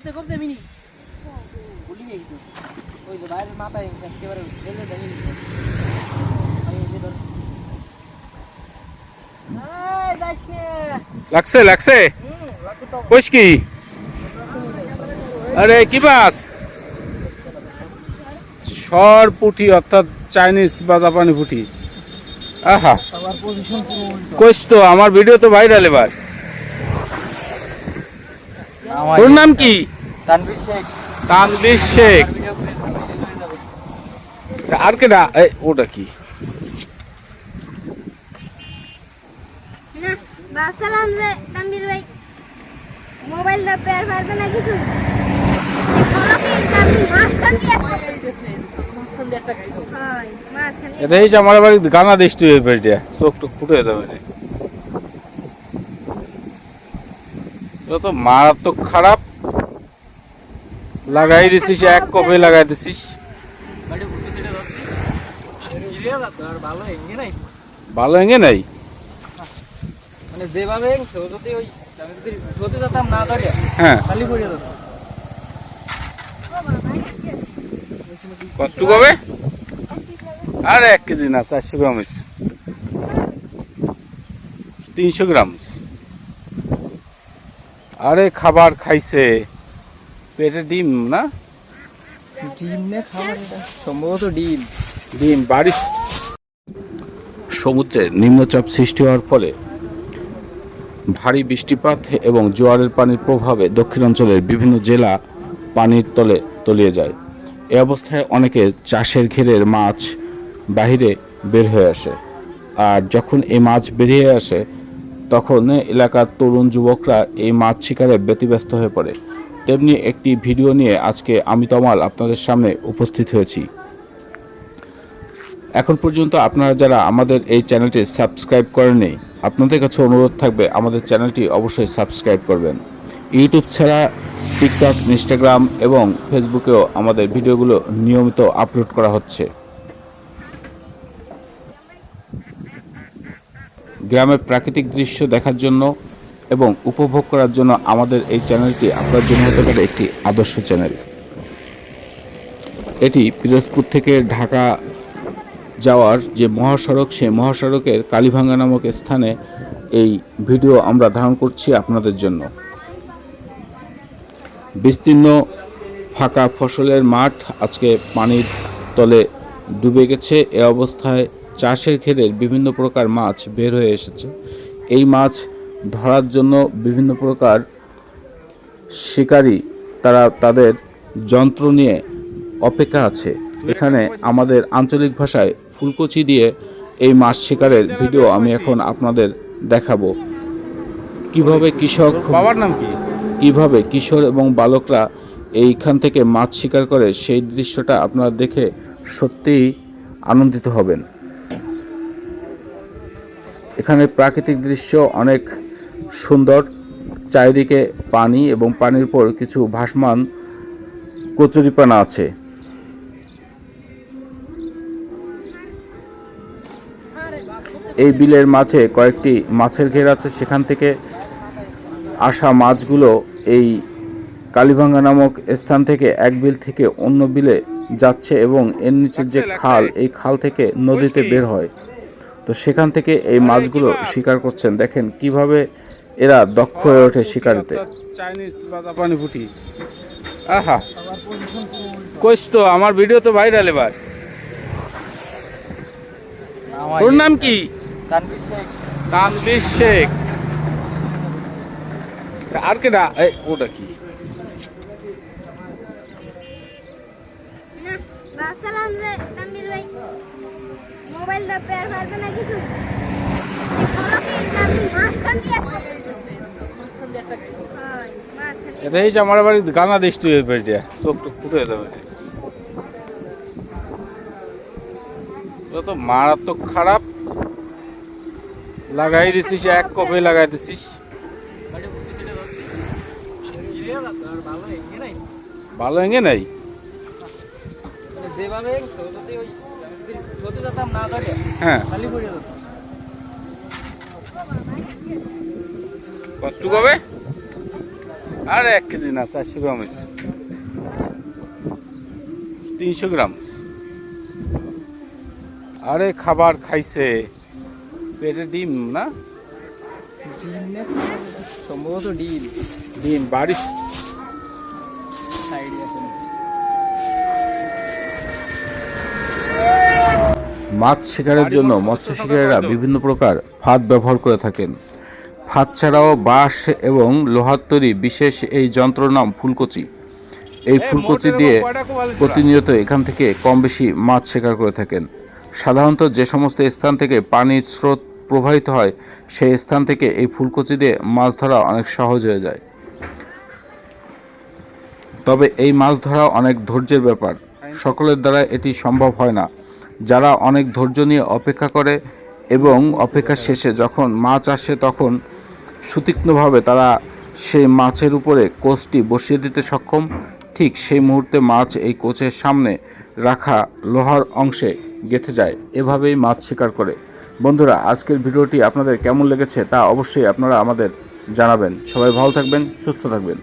করতে মিনি বলি নেই তো ওই যে বাইরের মাথায় একেবারে ঢেলে ভেঙে দিচ্ছে লাগছে লাগছে কইস কি আরে কি মাছ সর পুঁটি অর্থাৎ চাইনিজ বা জাপানি পুঁটি আহা কইস তো আমার ভিডিও তো ভাইরাল এবার তোর নাম কি তানভীর শেখ তানভীর শেখ আর কেডা ওটা কি সালাম রে তানভীর ভাই মোবাইলটা পেয়ার পারবে না কিছু এই আমার বাড়ি গানা দিস তুই এই বাড়িটা চোখ টুক ফুটে যাবে তো মারাত্মক খারাপ লাগাই দিছিস এক কপে লাগাই দিছিস ভালো হেঙ্গে নাই মানে যেভাবে যদি ওই যদি যেতাম না ধরে হ্যাঁ খালি পড়ে যেত কত কবে আর 1 কেজি না 400 গ্রাম 300 গ্রাম আরে খাবার খাইছে পেটে ডিম না ডিম না খাবার এটা সম্ভবত ডিম ডিম বাড়ি সমুদ্রে নিম্নচাপ সৃষ্টি হওয়ার ফলে ভারী বৃষ্টিপাত এবং জোয়ারের পানির প্রভাবে দক্ষিণাঞ্চলের বিভিন্ন জেলা পানির তলে তলিয়ে যায় এ অবস্থায় অনেকে চাষের ঘেরের মাছ বাহিরে বের হয়ে আসে আর যখন এই মাছ বেরিয়ে আসে তখন এলাকার তরুণ যুবকরা এই মাছ শিকারে ব্যতিব্যস্ত হয়ে পড়ে তেমনি একটি ভিডিও নিয়ে আজকে আমি তমাল আপনাদের সামনে উপস্থিত হয়েছি এখন পর্যন্ত আপনারা যারা আমাদের এই চ্যানেলটি সাবস্ক্রাইব করেননি আপনাদের কাছে অনুরোধ থাকবে আমাদের চ্যানেলটি অবশ্যই সাবস্ক্রাইব করবেন ইউটিউব ছাড়া টিকটক ইনস্টাগ্রাম এবং ফেসবুকেও আমাদের ভিডিওগুলো নিয়মিত আপলোড করা হচ্ছে গ্রামের প্রাকৃতিক দৃশ্য দেখার জন্য এবং উপভোগ করার জন্য আমাদের এই চ্যানেলটি আপনার জন্য হতে পারে একটি আদর্শ চ্যানেল এটি পিরোজপুর থেকে ঢাকা যাওয়ার যে মহাসড়ক সেই মহাসড়কের কালীভাঙ্গা নামক স্থানে এই ভিডিও আমরা ধারণ করছি আপনাদের জন্য বিস্তীর্ণ ফাঁকা ফসলের মাঠ আজকে পানির তলে ডুবে গেছে এ অবস্থায় চাষের ঘেরের বিভিন্ন প্রকার মাছ বের হয়ে এসেছে এই মাছ ধরার জন্য বিভিন্ন প্রকার শিকারী তারা তাদের যন্ত্র নিয়ে অপেক্ষা আছে এখানে আমাদের আঞ্চলিক ভাষায় ফুলকচি দিয়ে এই মাছ শিকারের ভিডিও আমি এখন আপনাদের দেখাবো কিভাবে কৃষক বাবার নাম কি কিভাবে কিশোর এবং বালকরা এইখান থেকে মাছ শিকার করে সেই দৃশ্যটা আপনারা দেখে সত্যিই আনন্দিত হবেন এখানে প্রাকৃতিক দৃশ্য অনেক সুন্দর চারিদিকে পানি এবং পানির উপর কিছু ভাসমান কচুরিপানা আছে এই বিলের মাঝে কয়েকটি মাছের ঘের আছে সেখান থেকে আসা মাছগুলো এই কালীভাঙ্গা নামক স্থান থেকে এক বিল থেকে অন্য বিলে যাচ্ছে এবং এর নিচের যে খাল এই খাল থেকে নদীতে বের হয় তো সেখান থেকে এই মাছগুলো শিকার করছেন দেখেন কিভাবে এরা দক্ষ হয়ে ওঠে শিকারিতে চাইনিজ বা জাপানি পুঁটি আহা কইস তো আমার ভিডিও তো ভাইরাল এবার তোর নাম কি তানভীর শেখ তানভীর শেখ আর কেডা ওটা কি সালাম রে তানভীর ভাই মোবাইলটা পেয়ার পারবে না কিছু এই আমার বাড়ি গানা দিস তুই এই বাড়িটা চোখ টুক ফুটে যাবে তো মারাত্মক খারাপ লাগাই দিছিস এক কপে লাগাই দিছিস ভালো হেঙ্গে নাই যেভাবে যদি ওই যদি যেতাম না ধরে হ্যাঁ খালি পড়ে যেত কত কবে আরে 1 কেজি না, 400 গ্রাম হয়েছে। 300 গ্রাম। আরে খাবার খাইছে, পেটে ডিম না? ডিম না, সম্ভবত ডিম। ডিম বাড়ির সাইডে আছে। মাছ শিকারের জন্য মৎস্য শিকারীরা বিভিন্ন প্রকার ফাঁদ ব্যবহার করে থাকেন। ফাঁদ ছাড়াও বাঁশ এবং লোহার তৈরি বিশেষ এই যন্ত্রের নাম ফুলকচি। এই ফুলকচি দিয়ে প্রতিনিয়ত এখান থেকে কম বেশি মাছ শিকার করে থাকেন। সাধারণত যে সমস্ত স্থান থেকে পানির স্রোত প্রবাহিত হয় সেই স্থান থেকে এই ফুলকচি দিয়ে মাছ ধরা অনেক সহজ হয়ে যায়। তবে এই মাছ ধরা অনেক ধৈর্যের ব্যাপার, সকলের দ্বারা এটি সম্ভব হয় না। যারা অনেক ধৈর্য নিয়ে অপেক্ষা করে এবং অপেক্ষার শেষে যখন মাছ আসে তখন সুতীক্ষ্ণভাবে তারা সেই মাছের উপরে কোচটি বসিয়ে দিতে সক্ষম, ঠিক সেই মুহূর্তে মাছ এই কোচের সামনে রাখা লোহার অংশে গেঁথে যায়। এভাবেই মাছ শিকার করে। বন্ধুরা, আজকের ভিডিওটি আপনাদের কেমন লেগেছে তা অবশ্যই আপনারা আমাদের জানাবেন। সবাই ভালো থাকবেন, সুস্থ থাকবেন।